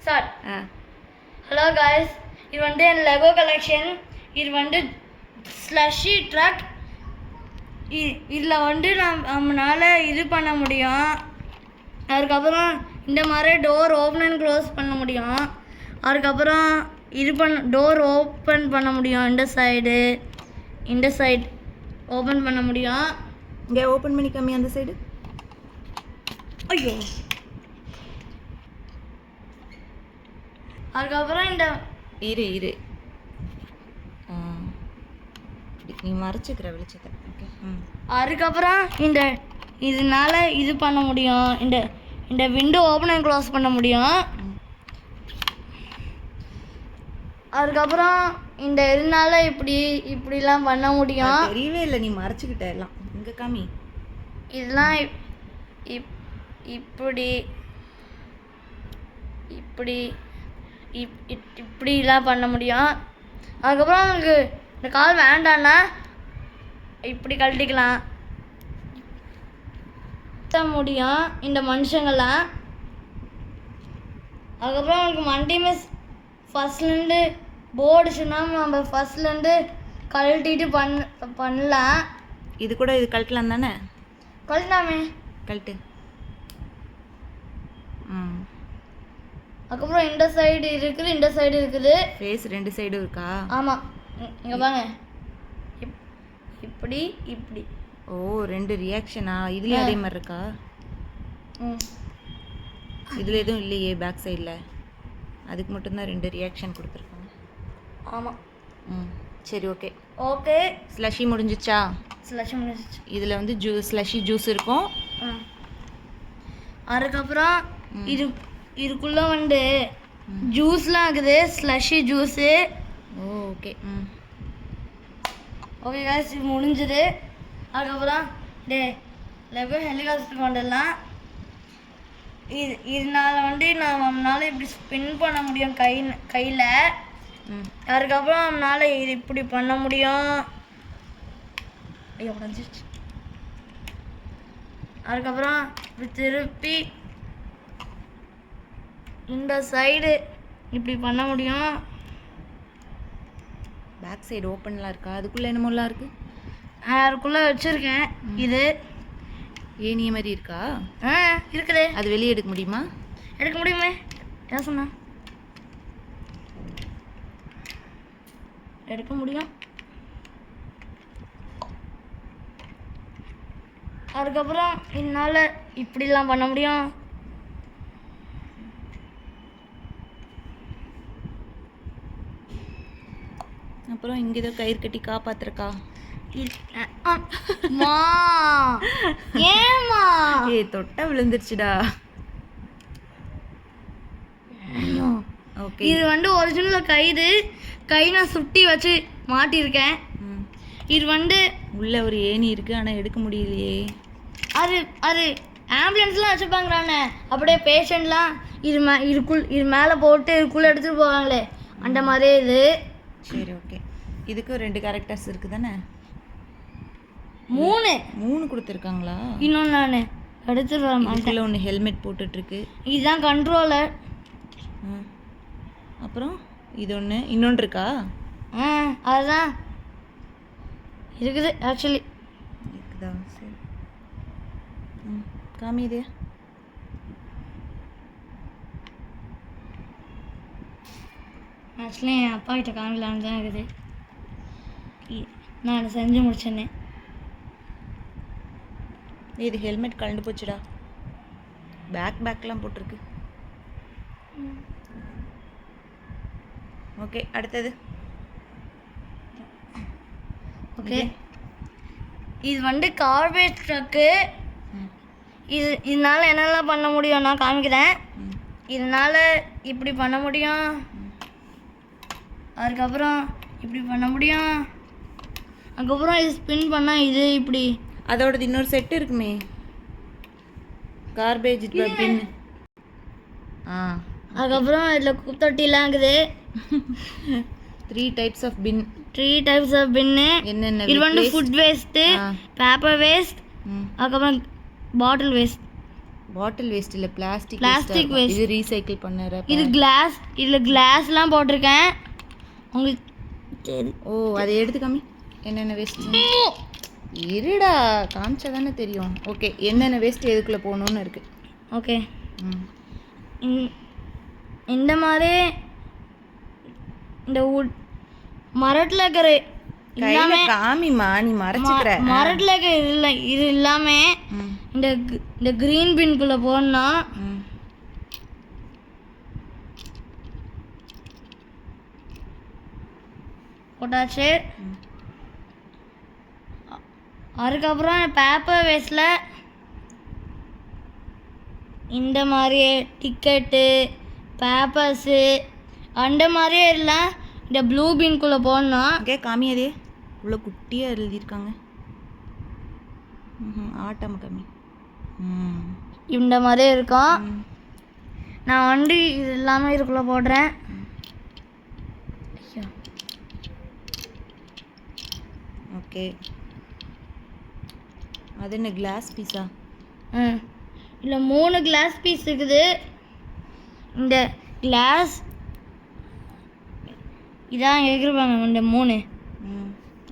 Start. Hello guys, இது வந்து என் Lego collection. இது வந்து ஸ்லஷி ட்ரக். இதில் வந்து நம்மளால் இது பண்ண முடியும். அதுக்கப்புறம் இந்த மாதிரி டோர் ஓப்பன் அண்ட் க்ளோஸ் பண்ண முடியும். அதுக்கப்புறம் இது டோர் ஓப்பன் பண்ண முடியும். இந்த சைடு ஓப்பன் பண்ண முடியும். இங்கே ஓப்பன் பண்ணி காமி அந்த சைடு. ஐயோ. அதுக்கப்புறம் இந்த இரு நீ மறைச்சிக்கிற வெளிச்சத்தை. ஓகே. அதுக்கப்புறம் இதனால இது பண்ண முடியும். இந்த விண்டோ ஓப்பன் அண்ட் க்ளோஸ் பண்ண முடியும். அதுக்கப்புறம் இதனால இப்படிலாம் பண்ண முடியும். தெரியவே இல்லை, நீ மறைச்சிக்கிட்ட எல்லாம். இங்கே காமி. இதெல்லாம் இப்படி இப்படி இப்படிலாம் பண்ண முடியும். அதுக்கப்புறம் உங்களுக்கு இந்த கால் வேண்டான்னா இப்படி கழட்டிக்கலாம் முடியும் இந்த மனுஷங்கள்லாம். அதுக்கப்புறம் உங்களுக்கு மண்டியுமே ஃபஸ்ட்லேருந்து போர்டுச்சுன்னா நம்ம ஃபஸ்ட்லேருந்து கழட்டிட்டு பண்ணலாம். இது கூட இது கழட்டலாம் தானே? கழட்டலாமே. கழட்டு. அதுக்கப்புறம் இந்த சைடு இருக்குது, இந்த சைடு இருக்குது. ஃபேஸ் ரெண்டு சைடும் இருக்கா? ஆமாம். இங்கே பாருங்க, இப்படி இப்படி. ஓ, ரெண்டு ரியாக்ஷனா? இதுலேயும் அதே மாதிரி இருக்கா? இதில் எதுவும் இல்லையே பேக் சைடில். அதுக்கு மட்டும்தான் ரெண்டு ரியாக்ஷன் கொடுத்துருக்காங்க. ஆமாம். சரி, ஓகே. ஓகே. ஸ்லஷி முடிஞ்சிச்சா? ஸ்லஷி முடிஞ்சிச்சு. இதில் வந்து ஸ்லஷி ஜூஸ் இருக்கும். அதுக்கப்புறம் இதுக்குள்ளே வந்து ஜூஸ்லாம் இருக்குது, Slushy juice. Okay. Okay guys, இது முடிஞ்சுது. அதுக்கப்புறம் லெகோ ஹெலிகாப்டர் வந்துடலாம். இதனால வந்து நம்மளால் இப்படி ஸ்பின் பண்ண முடியும் கையில். அதுக்கப்புறம் நம்மளால் இது இப்படி பண்ண முடியும். ஐயோ, உடஞ்சிருச்சு. அதுக்கப்புறம் இப்படி திருப்பி இந்த சைடு இப்படி பண்ண முடியும். பேக் சைடு ஓப்பன்லாம் இருக்கா? அதுக்குள்ளே என்னமோலாம் இருக்குது. அதுக்குள்ளே வச்சுருக்கேன். இது ஏனிய மாதிரி இருக்கா? இருக்குது. அது வெளியே எடுக்க முடியுமா? எடுக்க முடியுமே. என்ன சொன்னா? எடுக்க முடியும். அதுக்கப்புறம் என்னால் இப்படிலாம் பண்ண முடியும். அப்புறம் இங்கே ஏதோ கயிறு கட்டி காப்பாத்துறக்கா? ஏமா தொட்டா விழுந்துருச்சுடா. ஓகே. இது வந்து ஒரிஜினல் கை நான் சுட்டி வச்சு மாட்டியிருக்கேன். இது வந்து உள்ள ஒரு ஏணி இருக்கு, ஆனால் எடுக்க முடியலையே. அது ஆம்புலன்ஸ்லாம் வச்சுப்பாங்கிறானே, அப்படியே பேஷண்ட்லாம் இது மேலே போட்டு இதுக்குள்ளே எடுத்துகிட்டு போவாங்களே, அந்த மாதிரியே இது. சரி, ஓகே. இதுக்கு ரெண்டு கேரக்டர்ஸ் இருக்குது தானே? மூணு கொடுத்துருக்காங்களா? இன்னொன்று நான் எடுத்துட்டு வர மாட்டேன். ஒன்று ஹெல்மெட் போட்டுட்ருக்கு. இதுதான் கண்ட்ரோலர். அப்புறம் இது ஒன்று, இன்னொன்று இருக்கா? அதுதான் இருக்குது ஆக்சுவலி. இருக்குதா? சரி. காமி இது. ஆக்சுவலி என் அப்பா கிட்ட காமிக்கலான்னு தான் இருக்குது. நான் செஞ்சு முடிச்சேன்னே. இது ஹெல்மெட் கலந்து போச்சுடா. பேக்லாம் போட்டிருக்கு. ஓகே, அடுத்தது. ஓகே, இது வந்து கார்பேஜ் ட்ரக்கு. இதனால என்னெல்லாம் பண்ண முடியும் நான் காமிக்கிறேன். இதனால இப்படி பண்ண முடியும். அதுக்கப்புறம் இப்படி பண்ண முடியும். அதுக்கப்புறம் இது ஸ்பின் பண்ணால் இது இப்படி. அதோடது இன்னொரு செட்டு இருக்குமே, கார்பேஜ் பின். அதுக்கப்புறம் இதில் குப்பத்தொட்டிலாம் இருக்குது. 3 types of bin. என்னென்ன? இது வந்து ஃபுட் வேஸ்ட்டு, பேப்பர் வேஸ்ட், அதுக்கப்புறம் பாட்டில் வேஸ்ட். பாட்டில் வேஸ்ட் இல்லை, பிளாஸ்டிக் Plastic waste. இது ரீசைக்கிள் பண்ணுற. இது கிளாஸ், இதில் கிளாஸ்லாம் போட்டிருக்கேன் உங்களுக்கு. சரி ஓ அதை எடுத்து காமி. என்னென்ன வேஸ்ட் இருடா, காமிச்சா தானே தெரியும். ஓகே, என்னென்ன வேஸ்ட் எதுக்குள்ளே போகணுன்னு இருக்குது. ஓகே. ம் இந்த மாதிரி இந்த மரத்தில் இருக்கிற கையில காமிமா, நீ மறைச்சிக்கிற. மரத்தில் இருக்கிற இது எல்லாமே இந்த க்ரீன் பின்குள்ளே போடணும். போட்டாச்சு. அதுக்கப்புறம் பேப்பர் வேஸ்டில் இந்த மாதிரியே டிக்கெட்டு, பேப்பர்ஸு அந்த மாதிரியே எல்லாம் இந்த ப்ளூ பின்குள்ளே போடணும். ஓகே, காமியதே இவ்வளோ குட்டியாக எழுதியிருக்காங்க. ஆட்டம் கம்மி. இந்த மாதிரியே இருக்கும். நான் வந்து இது எல்லாமே இதுக்குள்ளே போடுறேன். ஓகே, அது என்ன கிளாஸ் பீஸா? இல்லை 3 கிளாஸ் பீஸ் இருக்குது. இந்த கிளாஸ் இதான் எழுதிருப்பாங்க இந்த 3.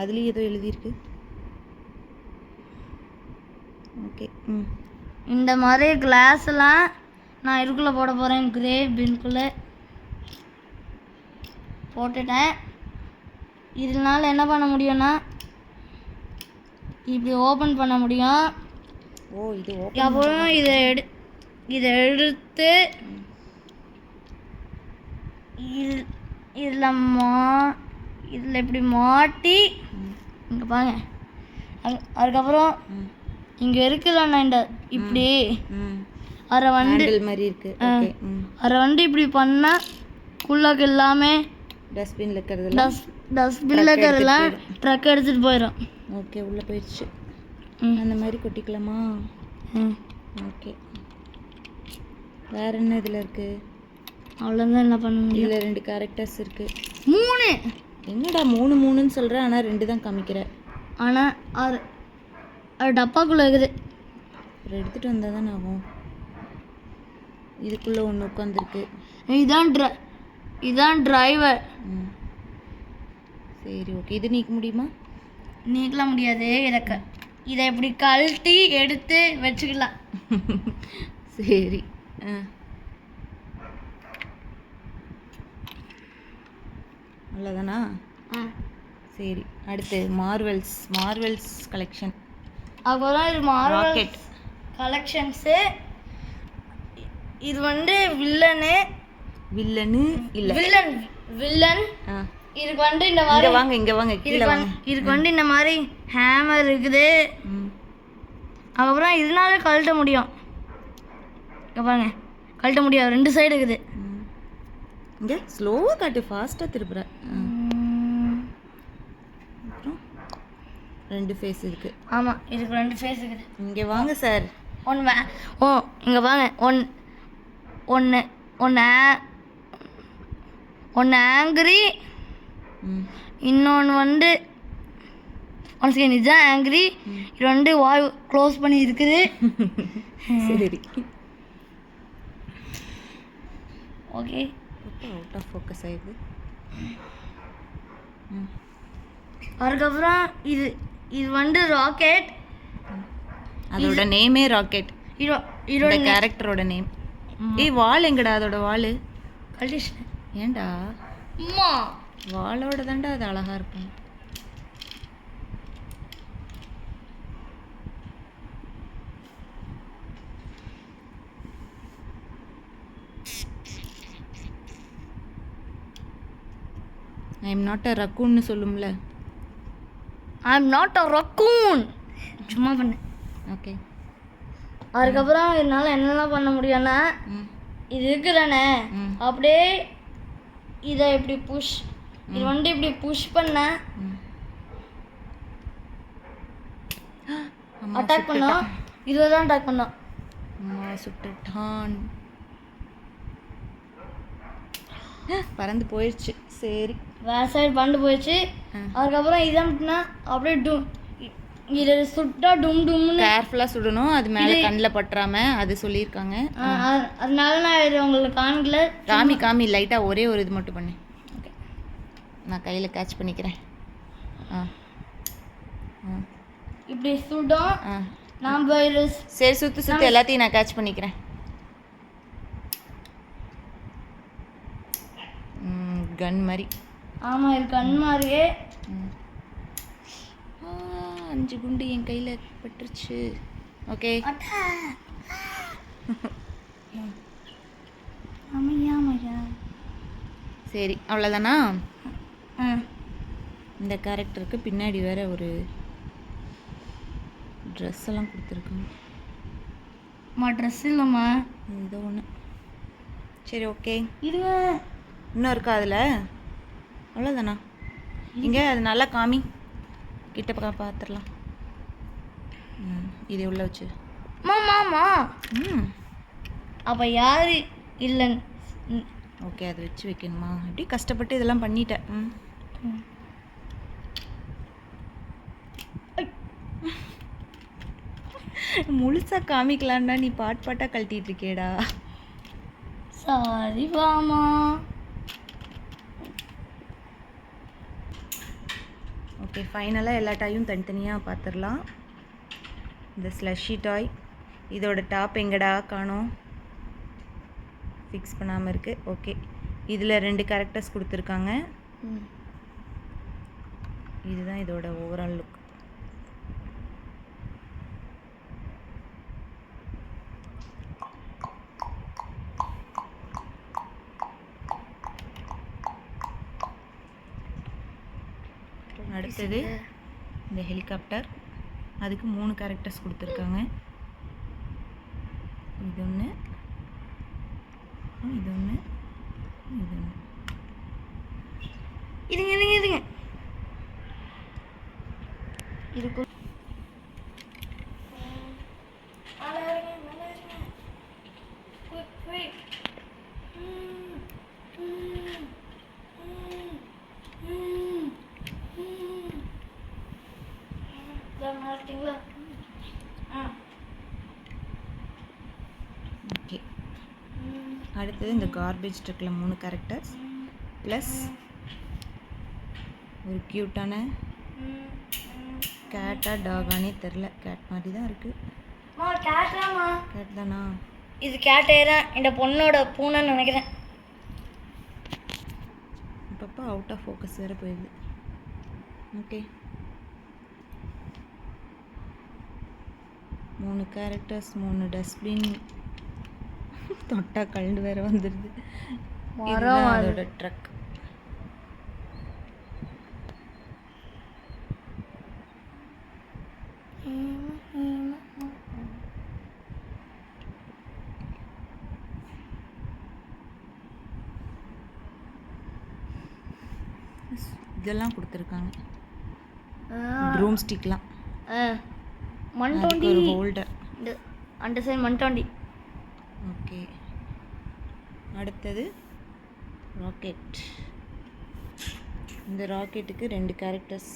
அதுலேயும் ஏதோ எழுதியிருக்கு. ஓகே. இந்த மாதிரி கிளாஸ்லாம் நான் இதுக்குள்ளே போட போகிறேன். கிரே பின்குள்ளே போட்டுட்டேன். இதனால என்ன பண்ண முடியும்னா இப்படி ஓப்பன் பண்ண முடியும். ஓ இது அப்புறம் இதை எடுத்து இதில் இப்படி மாட்டி இங்கே பாருங்க. அதுக்கப்புறம் இங்கே இருக்குதாண்ணா இந்த இப்படி அதை வந்து மாதிரி இருக்கு. அதை வந்து இப்படி பண்ணால் குள்ளக்கு எல்லாமே டஸ்ட்பின்ல இருக்கிறதுல டஸ்ட்பின்ல இருக்கிறதெல்லாம் ட்ரக் எடுத்துகிட்டு போயிடும். ஓகே, உள்ளே போயிடுச்சு. அந்த மாதிரி கொட்டிக்கலாமா? ஓகே, வேற என்ன இதில் இருக்குது? அவ்வளோதான். என்ன பண்ண முடியும்? இதில் 2 கேரக்டர்ஸ் இருக்குது. 3. என்னடா 3 சொல்கிறேன், ஆனால் 2 தான் காமிக்கிற. ஆனால் அது டப்பாக்குள்ளே இருக்குது. அப்புறம் எடுத்துகிட்டு வந்தால் தான் ஆகும். இதுக்குள்ளே ஒன்று உட்காந்துருக்கு. இதான் டிரைவர். சரி, ஓகே. இது நீக்க முடியுமா? நீக்கலாம் முடியாது. இதை இப்படி கழட்டி எடுத்து வச்சுக்கலாம். சரி. அவ்வளோதானா? சரி, அடுத்து மார்வெல்ஸ் கலெக்ஷன். அப்புறம் இது ராக்கெட் கலெக்ஷன்ஸு. இது வந்து வில்லனு இல்லை வில்லன். இதுக்கு வந்து இந்த மாதிரி இங்கே வாங்க இதுக்கு வந்து இந்த மாதிரி ஹேமர் இருக்குது. அதுக்கப்புறம் இதனால கழட்ட முடியும். பாருங்க, கழட்ட முடியாது. 2 சைடு இருக்குது. இங்கே ஸ்லோவாக காட்டு, ஃபாஸ்ட்டாக திருப்புற. அப்புறம் 2 ஃபேஸ் இருக்குது. ஆமாம், இதுக்கு 2 ஃபேஸ் இருக்குது. இங்கே வாங்க சார். இங்கே வாங்க. ஒன்று ஆங்கிரி, இன்னொன்று வந்து இதுதான் ஆங்கிரி. இது வந்து வாய் க்ளோஸ் பண்ணி இருக்குது. சரி, ஓகே. அவுட் ஆஃப் ஃபோக்கஸ் ஆயிடுது. அதுக்கப்புறம் இது வந்து ராக்கெட். அதோட நேமே ராக்கெட். இதோட கேரக்டரோட நேம். வால் எங்கடா? அதோட வால் கல்டிஷன். ஏண்டா? அம்மா, வாளோட தாண்டா அது அழகா இருக்கும். ஐ எம் நாட் அ ரக்கூன்னு சொல்லும்ல. I am not a raccoon. சும்மா பண்ணு. ஓகே. அதுக்கப்புறம் என்னால் என்னெல்லாம் பண்ண முடியும்னா இது இருக்குதானே, அப்படியே இதை இப்படி இது வந்து இப்படி புஷ் பண்ண அட்டாக் பண்ணோம். இதை தான் அட்டாக் பண்ணோம். சுட்டுட்டான். பறந்து போயிடுச்சு. சரி, வேற சைடு பறந்து போயிடுச்சு. அதுக்கப்புறம் இதான் அப்படியே இது சுட்டா டும் டும்னு கேர்ஃபுல்லாக சுடணும், அது மேலே கண்ணில் பட்டுறாம அது சொல்லியிருக்காங்க. அதனால நான் இது உங்களுக்கு காமிக்கல. காமி லைட்டாக ஒரே ஒரு இது மட்டும் பண்ணு. ஓகே, நான் கையில் கேட்ச் பண்ணிக்கிறேன். இப்படி சுடும். நாம் இது சரி, சுற்றி எல்லாத்தையும் நான் கேட்ச் பண்ணிக்கிறேன். கன் மாதிரி. ஆமாம், இது கன் மாதிரியே. 5 குண்டு என் கையில் பட்டுருச்சு. ஓகே, சரி அவ்வளோதானா? இந்த கேரக்டருக்கு பின்னாடி வேற ஒரு ட்ரெஸ் எல்லாம் கொடுத்துருக்காங்க. ட்ரெஸ் இல்லைம்மா, ஏதோ ஒன்று. சரி, ஓகே. இருங்க, இன்னும் இருக்கா அதில்? அவ்வளோதானா? இங்கே அது நல்லா காமி, கிட்ட பக்கம் பார்த்துடலாம். இது உள்ள வச்சு. மாமா. அப்போ யார் இல்லைன்னு? ஓகே, அதை வச்சு வைக்கணுமா? எப்படி கஷ்டப்பட்டு இதெல்லாம் பண்ணிட்டேன். முழுசாக காமிக்கலான்னா நீ பாட்டாக கழட்டிட்டு இருக்கேடா. சாரி மாமா. ஓகே, ஃபைனலாக எல்லா டாயும் தனித்தனியாக பார்த்துடலாம். இந்த ஸ்லஷி டாய், இதோட டாப் எங்கடா காணோம், ஃபிக்ஸ் பண்ணாமல் இருக்குது. ஓகே, இதில் 2 கேரக்டர்ஸ் கொடுத்துருக்காங்க. இதுதான் இதோட ஓவரால் லுக். அடுத்தது இந்த ஹெலிகாப்டர், அதுக்கு 3 கேரக்டர்ஸ் கொடுத்துருக்காங்க. இது ஒன்று, இது ஒன்று, இது ஒன்று. இதுங்க இதுக்கு ஓகே, அடுத்தது இந்த கார்பேஜ் ட்ரக்கில் 3 கேரக்டர்ஸ் ப்ளஸ் ஒரு க்யூட்டான கேட்டா டாகானே தெரில, கேட் மாதிரி தான் இருக்குது. கேட் தானா? இது கேட்டே தான், இந்த பொண்ணோட பூனைன்னு நினைக்கிறேன். அப்பப்போ அவுட் ஆஃப் ஃபோக்கஸ் வேறு போயிடுது. ஓகே, 3 கேரக்டர்ஸ், 3 டஸ்ட்பின், தொட்டா கழுண்டு வேறு வந்துடுது. இதுதான் அதோட ட்ரக். இதெல்லாம் கொடுத்துருக்காங்க, ப்ரூம் ஸ்டிக்லாம், மண்தோண்டி, ஒரு ஹோல்டர், அந்த சைடு மண்தோண்டி. ஓகே, அடுத்தது ராக்கெட். இந்த ராக்கெட்டுக்கு 2 கேரக்டர்ஸ்.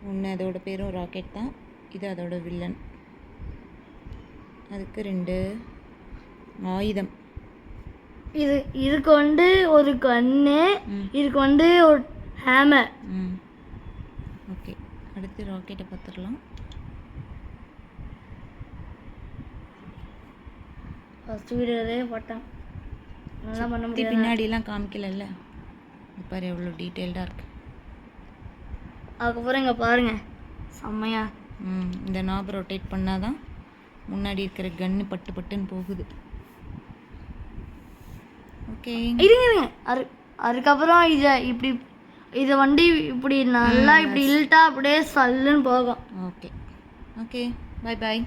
ஒன்று அதோட பேரும் ராக்கெட் தான், இது அதோட வில்லன். அதுக்கு 2 ஆயுதம். இதுக்கு வந்து ஒரு கண்ணு, இதுக்கு வந்து ஒரு ஹேமர். ஓகே, அடுத்து ராக்கெட்டை பார்த்துடலாம். ஃபர்ஸ்ட் வீடியோவே போட்டேன், நல்லா பண்ண முடியாது. பின்னாடிலாம் காமிக்கல, பாரு எவ்வளோ டீட்டெயில்டாக இருக்கு. அதுக்கப்புறம் இங்கே பாருங்க, செம்மையா. இந்த நாப் ரொட்டேட் பண்ணால் தான் முன்னாடி இருக்கிற கன்று பட்டு பட்டுன்னு போகுது. ஓகே, இருங்க, அதுக்கப்புறம் இதை வண்டி இப்படி நல்லா இப்படி இழுத்தா அப்படியே சல்லுன்னு போகும். Okay, bye bye.